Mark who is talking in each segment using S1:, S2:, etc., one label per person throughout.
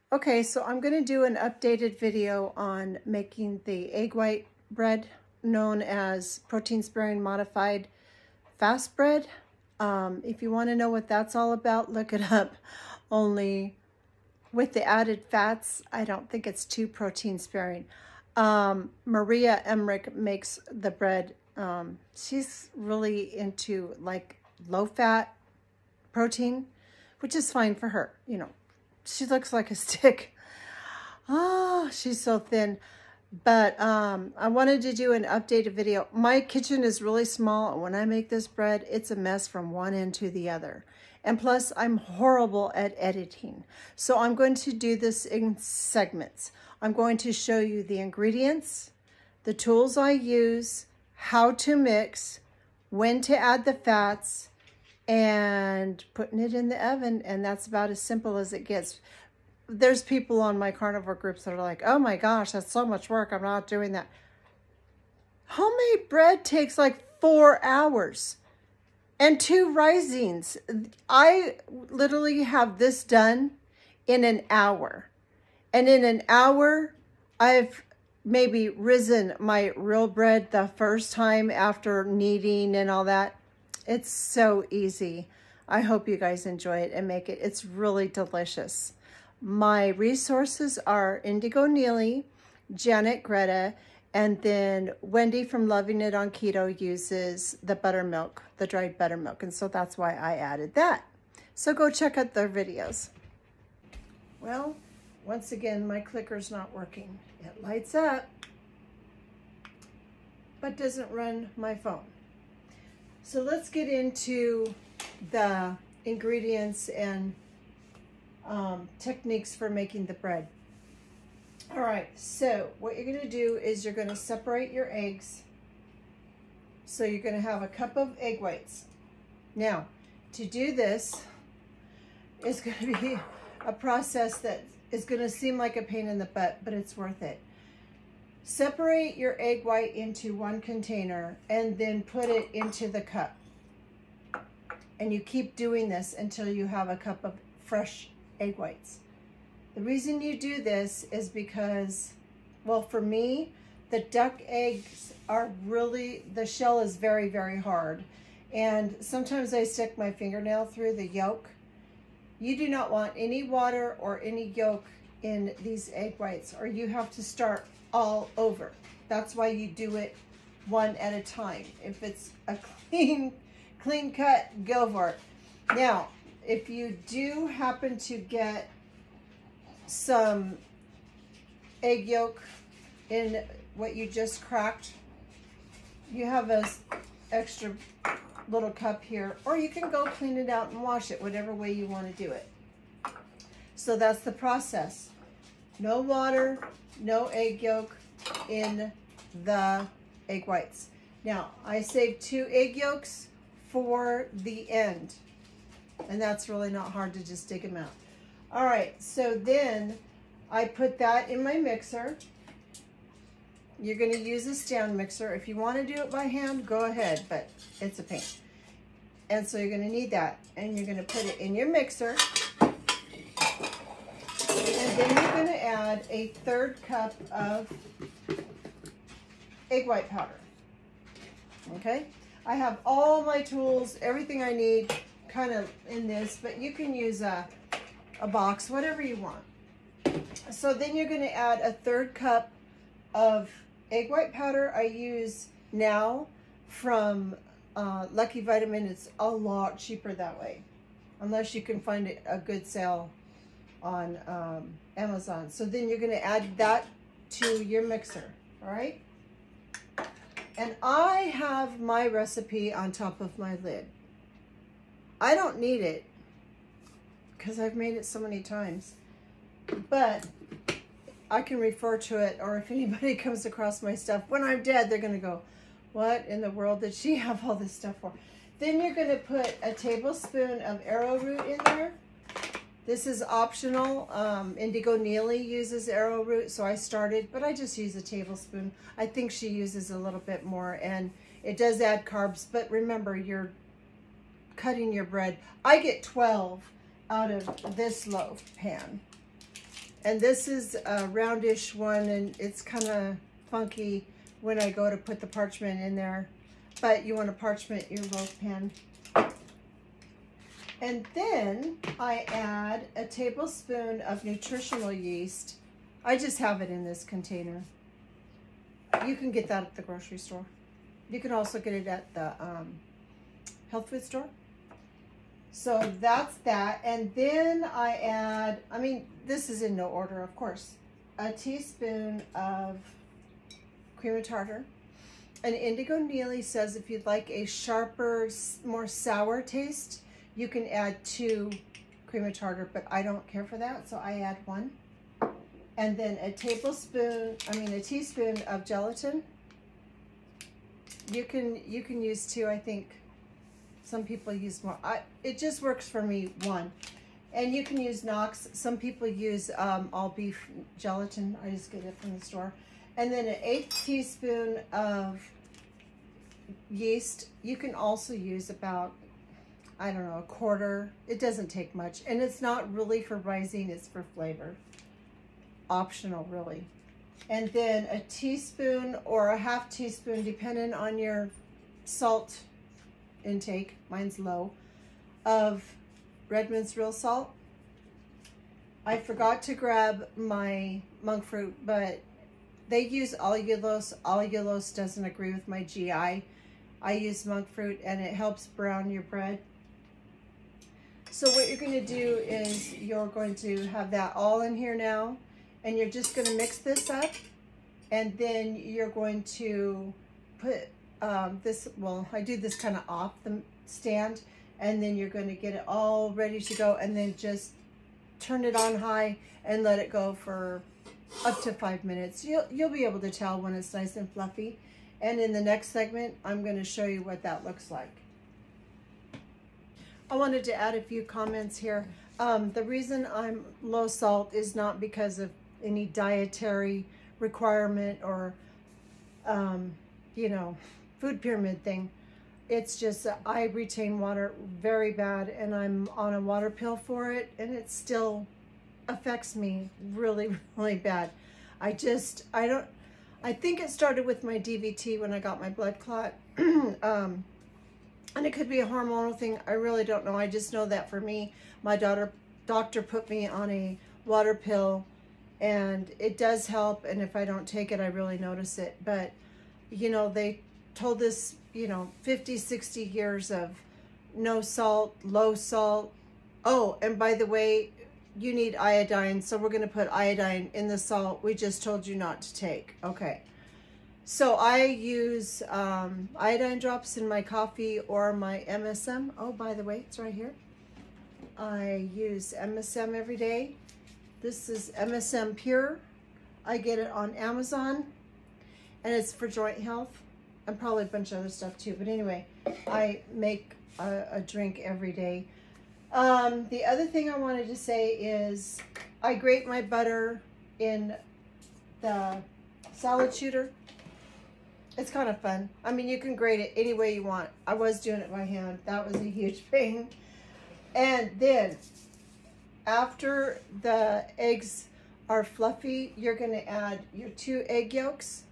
S1: Okay, so I'm going to do an updated video on making the egg white bread known as protein sparing modified fast bread. If you want to know what that's all about, look it up. Only with the added fats, I don't think it's too protein sparing. Maria Emmerich makes the bread. She's really into like low fat protein, which is fine for her, you know. She looks like a stick. Oh, she's so thin. But I wanted to do an updated video. My kitchen is really small, and when I make this bread, it's a mess from one end to the other. And plus, I'm horrible at editing. So I'm going to do this in segments. I'm going to show you the ingredients, the tools I use, how to mix, when to add the fats, and putting it in the oven, and that's about as simple as it gets. There's people on my carnivore groups that are like, oh my gosh, that's so much work, I'm not doing that. Homemade bread takes like 4 hours and 2 risings. I literally have this done in an hour, and in an hour I've maybe risen my real bread the first time after kneading and all that. It's so easy. I hope you guys enjoy it and make it. It's really delicious. My resources are Indigo Neely, Janet Greta, and then Wendy from Loving It on Keto uses the buttermilk, the dried buttermilk. And so that's why I added that. So go check out their videos. Well, once again, my clicker's not working. It lights up, but doesn't run my phone. So let's get into the ingredients and techniques for making the bread. All right, so what you're going to do is you're going to separate your eggs. So you're going to have a cup of egg whites. Now, to do this is going to be a process that is going to seem like a pain in the butt, but it's worth it. Separate your egg white into one container and then put it into the cup. And you keep doing this until you have a cup of fresh egg whites. The reason you do this is because, well, for me, the duck eggs are really, the shell is very, very hard. And sometimes I stick my fingernail through the yolk. You do not want any water or any yolk in these egg whites, or you have to start all over. That's why you do it one at a time. If it's a clean cut, go for it. Now, if you do happen to get some egg yolk in what you just cracked, you have a extra little cup here, or you can go clean it out and wash it, whatever way you want to do it. So that's the process. No water, no egg yolk in the egg whites. Now, I saved 2 egg yolks for the end, and that's really not hard to just dig them out. All right, so then I put that in my mixer. You're going to use a stand mixer. If you want to do it by hand, go ahead, but it's a pain. And so you're going to need that, and you're going to put it in your mixer. And then you're going to add a 1/3 cup of egg white powder. Okay? I have all my tools, everything I need kind of in this, but you can use a box, whatever you want. So then you're going to add a 1/3 cup of egg white powder. I use now from Lucky Vitamin. It's a lot cheaper that way, unless you can find a good sale on Amazon. So then you're going to add that to your mixer, all right? And I have my recipe on top of my lid. I don't need it because I've made it so many times, but I can refer to it, or if anybody comes across my stuff, when I'm dead, they're going to go, what in the world did she have all this stuff for? Then you're going to put a tablespoon of arrowroot in there. This is optional. Indigo Neely uses arrowroot, so I started, but I just use a tablespoon. I think she uses a little bit more, and it does add carbs, but remember, you're cutting your bread. I get 12 out of this loaf pan. And this is a roundish one, and it's kind of funky when I go to put the parchment in there. But you want to parchment your loaf pan. And then I add a tablespoon of nutritional yeast. I just have it in this container. You can get that at the grocery store. You can also get it at the health food store. So that's that. And then I add, I mean, this is in no order, of course, a teaspoon of cream of tartar. And Indigo Neely says if you'd like a sharper, more sour taste, you can add 2 cream of tartar, but I don't care for that, so I add 1. And then a teaspoon of gelatin. You can use 2, I think. Some people use more. It just works for me, 1. And you can use Knox. Some people use all beef gelatin. I just get it from the store. And then an 1/8 teaspoon of yeast. You can also use about, I don't know, 1/4. It doesn't take much. And it's not really for rising, it's for flavor. Optional, really. And then a teaspoon or a 1/2 teaspoon, depending on your salt intake, mine's low, of Redmond's real salt. I forgot to grab my monk fruit, but they use allulose. Allulose doesn't agree with my GI. I use monk fruit and it helps brown your bread. So what you're going to do is you're going to have that all in here now, and you're just going to mix this up, and then you're going to put this, well, I do this kind of off the stand, and then you're going to get it all ready to go, and then just turn it on high and let it go for up to 5 minutes. You'll be able to tell when it's nice and fluffy. And in the next segment, I'm going to show you what that looks like. I wanted to add a few comments here. The reason I'm low salt is not because of any dietary requirement or, you know, food pyramid thing. It's just that I retain water very bad, and I'm on a water pill for it, and it still affects me really, really bad. I think it started with my DVT when I got my blood clot. And it could be a hormonal thing. I really don't know. I just know that for me, my doctor put me on a water pill, and it does help. And if I don't take it, I really notice it. But, you know, they told us, you know, 50, 60 years of no salt, low salt. Oh, and by the way, you need iodine. So we're going to put iodine in the salt we just told you not to take. Okay. So I use iodine drops in my coffee or my MSM. Oh, by the way, it's right here. I use MSM every day. This is MSM Pure. I get it on Amazon, and it's for joint health and probably a bunch of other stuff too. But anyway, I make a drink every day. The other thing I wanted to say is I grate my butter in the salad shooter. It's kind of fun. I mean, you can grate it any way you want. I was doing it by hand. That was a huge pain. And then after the eggs are fluffy, you're going to add your 2 egg yolks.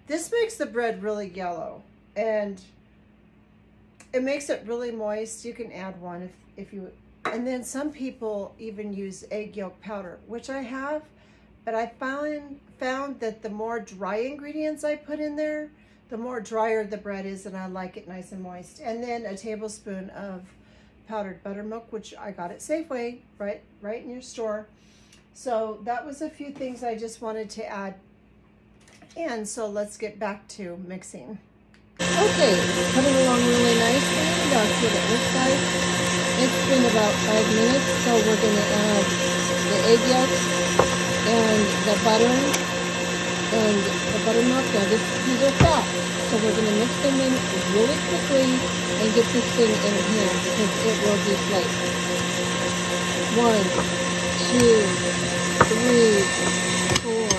S1: This makes the bread really yellow, and it makes it really moist. You can add 1 if you, and then some people even use egg yolk powder, which I have, but I found that the more dry ingredients I put in there, the more drier the bread is, and I like it nice and moist. And then a tablespoon of powdered buttermilk, which I got at Safeway, right in your store. So that was a few things I just wanted to add. And so let's get back to mixing. Okay, it's coming along really nicely. That's what it looks like. It's been about 5 minutes, so we're going to add the egg yolks and the butter and the buttermilk. Now these are fat, so we're going to mix them in really quickly and get this thing in hand because it will deflate. 1, 2, 3, 4,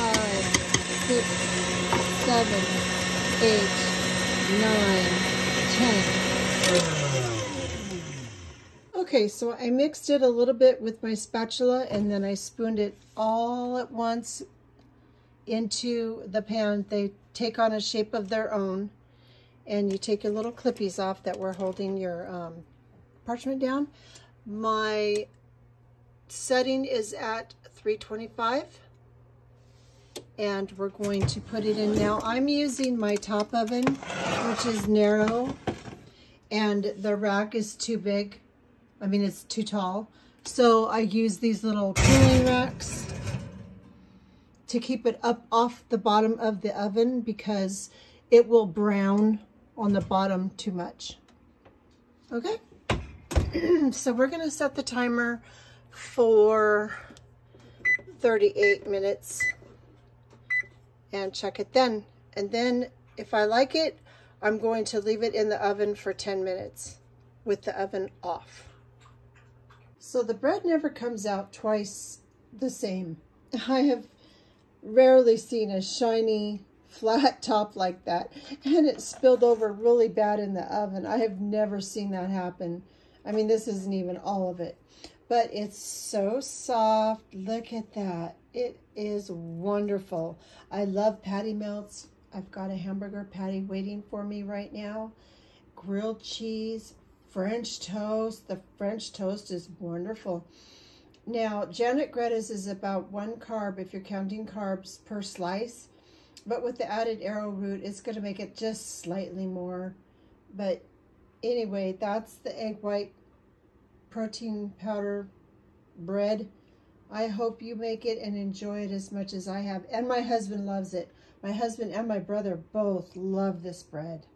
S1: 5, 6, 7, 8, 9, 10. Okay, so I mixed it a little bit with my spatula, and then I spooned it all at once into the pan. They take on a shape of their own, and you take your little clippies off that were holding your parchment down. My setting is at 325, and we're going to put it in now. I'm using my top oven, which is narrow, and the rack is too big. I mean, it's too tall. So I use these little cooling racks to keep it up off the bottom of the oven because it will brown on the bottom too much. Okay? So we're gonna set the timer for 38 minutes and check it then. And then if I like it, I'm going to leave it in the oven for 10 minutes with the oven off. So the bread never comes out twice the same. I have rarely seen a shiny flat top like that, and it spilled over really bad in the oven. I have never seen that happen. I mean, this isn't even all of it, but it's so soft. Look at that. It is wonderful. I love patty melts. I've got a hamburger patty waiting for me right now. Grilled cheese, French toast. The French toast is wonderful. Now, Janet Greta's is about 1 carb, if you're counting carbs, per slice. But with the added arrowroot, it's going to make it just slightly more. But anyway, that's the egg white protein powder bread. I hope you make it and enjoy it as much as I have. And my husband loves it. My husband and my brother both love this bread.